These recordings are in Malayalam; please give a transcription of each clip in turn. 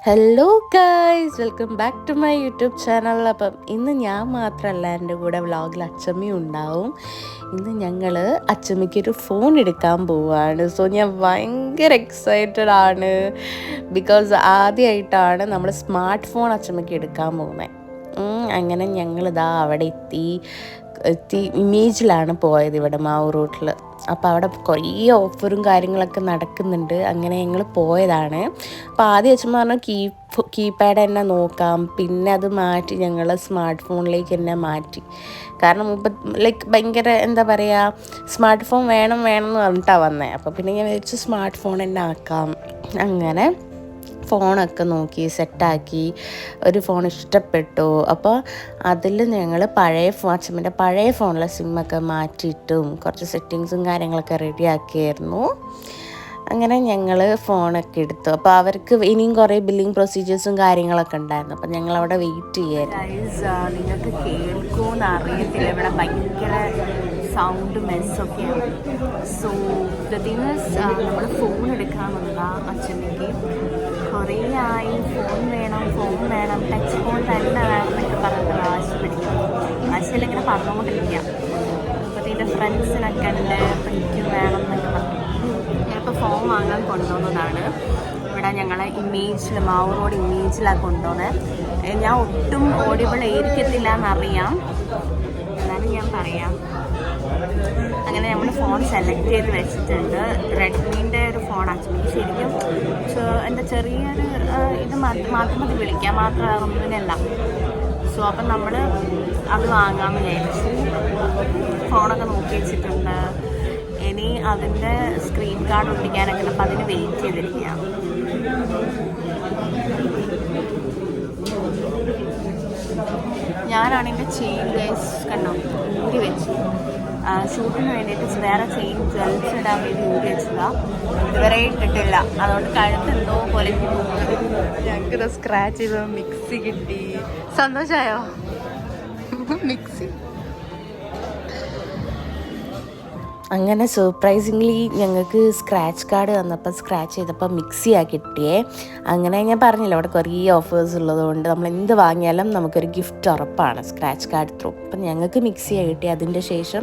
Hello guys, welcome back to my YouTube channel. അപ്പം ഇന്ന് ഞാൻ മാത്രമല്ല, എൻ്റെ കൂടെ വ്ളോഗിൽ അച്ചമ്മയും ഉണ്ടാവും. ഇന്ന് ഞങ്ങൾ അച്ചമ്മയ്ക്കൊരു ഫോൺ എടുക്കാൻ പോവുകയാണ്. സോ ഞാൻ ഭയങ്കര എക്സൈറ്റഡ് ആണ്. ബിക്കോസ് ആദ്യമായിട്ടാണ് നമ്മൾ സ്മാർട്ട് ഫോൺ അച്ചമ്മയ്ക്ക് എടുക്കാൻ പോകുന്നത്. അങ്ങനെ ഞങ്ങളിതാ അവിടെ എത്തി ഇമേജിലാണ് പോയത്, ഇവിടെ മാവൂർ റൂട്ടിൽ. അപ്പോൾ അവിടെ കുറേ ഓഫറും കാര്യങ്ങളൊക്കെ നടക്കുന്നുണ്ട്. അങ്ങനെ ഞങ്ങൾ പോയതാണ്. അപ്പോൾ ആദ്യം അച്ഛൻ പറഞ്ഞു കീപാഡ് തന്നെ നോക്കാം, പിന്നെ അത് മാറ്റി ഞങ്ങൾ സ്മാർട്ട് ഫോണിലേക്ക് തന്നെ മാറ്റി. കാരണം ലൈക്ക് ഭയങ്കര എന്താ പറയുക, സ്മാർട്ട് ഫോൺ വേണം എന്ന് പറഞ്ഞിട്ടാണ് വന്നത്. അപ്പോൾ പിന്നെ ഞാൻ വിചാരിച്ചു സ്മാർട്ട് ഫോൺ തന്നെ ആക്കാം. അങ്ങനെ ഫോണൊക്കെ നോക്കി സെറ്റാക്കി, ഒരു ഫോൺ ഇഷ്ടപ്പെട്ടു. അപ്പോൾ അതിൽ ഞങ്ങൾ അച്ഛമ്മൻ്റെ പഴയ ഫോണിലെ സിമ്മൊക്കെ മാറ്റിയിട്ടും കുറച്ച് സെറ്റിങ്സും കാര്യങ്ങളൊക്കെ റെഡിയാക്കിയായിരുന്നു. അങ്ങനെ ഞങ്ങൾ ഫോണൊക്കെ എടുത്തു. അപ്പോൾ അവർക്ക് ഇനിയും കുറേ ബില്ലിങ് പ്രൊസീജിയേഴ്സും കാര്യങ്ങളൊക്കെ ഉണ്ടായിരുന്നു. അപ്പോൾ ഞങ്ങളവിടെ വെയിറ്റ് ചെയ്യായിരുന്നു. നിങ്ങൾക്ക് കേൾക്കുമെന്ന് അറിയത്തില്ല, ഇവിടെ ഭയങ്കര സൗണ്ട് മെസ്സൊക്കെയാണ്. സോ ദ തിങ് ഈസ്, നമ്മൾ ഫോൺ എടുക്കാമെന്നുള്ള അച്ഛനക്ക് കുറേ ആയി ഫോൺ വേണം, ടച്ച് ഫോൺ തന്നെ വേണം എന്നൊക്കെ പറഞ്ഞിട്ട് വാശി പിടിക്കും. വാശിയിലിങ്ങനെ പറഞ്ഞുകൊണ്ടിരിക്കുക. അപ്പോൾ ഇതിൻ്റെ ഫ്രണ്ട്സിനൊക്കെ ഉണ്ട്, അപ്പോൾ എനിക്ക് വേണം എന്നൊക്കെ പറഞ്ഞു. ഞാനിപ്പോൾ ഫോൺ വാങ്ങാൻ കൊണ്ടുപോകുന്നതാണ്. ഇവിടെ ഞങ്ങളെ മാവൂർ റോഡ് ഇമേജിലാണ് കൊണ്ടുപോകുന്നത്. ഞാൻ ഒട്ടും ഓഡിബിൾ ആയിരിക്കത്തില്ല എന്നറിയാം, എന്നാലും ഞാൻ പറയാം. അങ്ങനെ നമ്മൾ ഫോൺ സെലക്ട് ചെയ്ത് വെച്ചിട്ടുണ്ട്. റെഡ്മീൻ്റെ ഒരു ഫോൺ അച്ഛനക്ക് ശരിക്കും എന്താ ചെറിയൊരു ഇത് മാത്രം മതി, വിളിക്കാൻ മാത്രമൊന്നുമില്ല. സോ അപ്പം നമ്മൾ അത് വാങ്ങാമെന്ന് വിചാരിച്ചു. ഫോണൊക്കെ നോക്കി വെച്ചിട്ടുണ്ട്. ഇനി അതിൻ്റെ സ്ക്രീൻ കാർഡ് ഒട്ടിക്കാനൊക്കെ, അപ്പം അതിന് വെയിറ്റ് ചെയ്തിരിക്കാം. ഞാനാണ് എൻ്റെ ചെയിൻ ഗൈസ് കണ്ടോ ഊരി വെച്ചു. ഷൂട്ടിന് വേണ്ടിയിട്ട് വേറെ ചെയിൻ ജ്വൽസ് ഇടാൻ വേണ്ടി ഊരി വെച്ചതാണ്. ഇതുവരെ ഇട്ടിട്ടില്ല, അതുകൊണ്ട് കഴുത്ത് എന്തോ പോലെ ഞങ്ങൾക്കിത് സ്ക്രാച്ച് ചെയ്ത് മിക്സി കിട്ടി. സന്തോഷമായോ? മിക്സി അങ്ങനെ സർപ്രൈസിംഗ്ലി ഞങ്ങൾക്ക് സ്ക്രാച്ച് കാർഡ് തന്നപ്പോൾ സ്ക്രാച്ച് ചെയ്തപ്പോൾ മിക്സിയാണ് കിട്ടിയേ. അങ്ങനെ ഞാൻ പറഞ്ഞില്ല, അവിടെ കുറേ ഓഫേഴ്സ് ഉള്ളതുകൊണ്ട് നമ്മൾ എന്ത് വാങ്ങിയാലും നമുക്കൊരു ഗിഫ്റ്റ് ഉറപ്പാണ് സ്ക്രാച്ച് കാർഡ് ത്രൂ. അപ്പം ഞങ്ങൾക്ക് മിക്സിയാണ് കിട്ടി. അതിൻ്റെ ശേഷം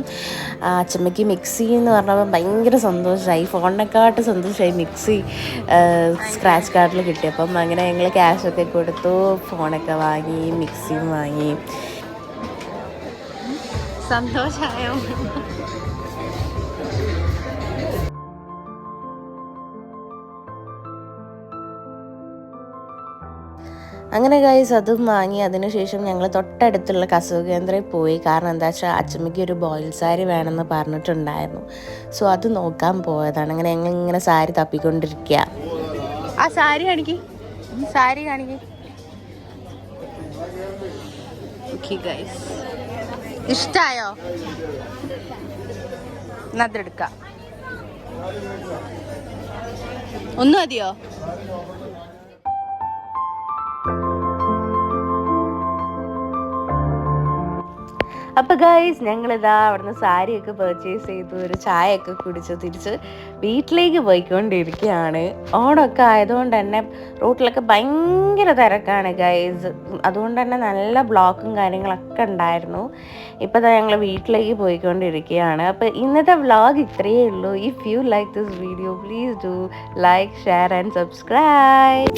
അച്ചമ്മയ്ക്ക് മിക്സി എന്ന് പറഞ്ഞപ്പോൾ ഭയങ്കര സന്തോഷമായി, ഫോണിനെക്കാട്ട് സന്തോഷമായി മിക്സി സ്ക്രാച്ച് കാർഡിൽ കിട്ടിയപ്പം. അങ്ങനെ ഞങ്ങൾ ക്യാഷൊക്കെ കൊടുത്തു, ഫോണൊക്കെ വാങ്ങി, മിക്സിയും വാങ്ങി. സന്തോഷമായോ? അങ്ങനെ ഗൈസ് അതും വാങ്ങി. അതിനുശേഷം ഞങ്ങൾ തൊട്ടടുത്തുള്ള കസവ് കേന്ദ്രയിൽ പോയി. കാരണം എന്താ വെച്ചാൽ അച്ചമ്മയ്ക്ക് ഒരു ബോയിൽ സാരി വേണമെന്ന് പറഞ്ഞിട്ടുണ്ടായിരുന്നു. സോ അത് നോക്കാൻ പോയതാണ്. അങ്ങനെ ഞങ്ങൾ ഇങ്ങനെ സാരി തപ്പിക്കൊണ്ടിരിക്കുക. ആ സാരി കാണിക്ക്. ഓക്കെ ഗൈസ്, ഇഷ്ടായോ? അതെടുക്കാം. ഒന്നും മതിയോ? അപ്പോൾ ഗൈസ് ഞങ്ങളിതാ അവിടുന്ന് സാരിയൊക്കെ പർച്ചേസ് ചെയ്തു, ഒരു ചായയൊക്കെ കുടിച്ച് തിരിച്ച് വീട്ടിലേക്ക് പോയിക്കൊണ്ടിരിക്കുകയാണ്. ഓണമൊക്കെ ആയതുകൊണ്ട് തന്നെ റൂട്ടിലൊക്കെ ഭയങ്കര തിരക്കാണ് ഗൈസ്. അതുകൊണ്ട് തന്നെ നല്ല ബ്ലോക്കും കാര്യങ്ങളൊക്കെ ഉണ്ടായിരുന്നു. ഇപ്പോൾ ഞങ്ങൾ വീട്ടിലേക്ക് പോയിക്കൊണ്ടിരിക്കുകയാണ്. അപ്പോൾ ഇന്നത്തെ വ്ളോഗ് ഇത്രയേ ഉള്ളൂ. If you like this video please do like, share and subscribe.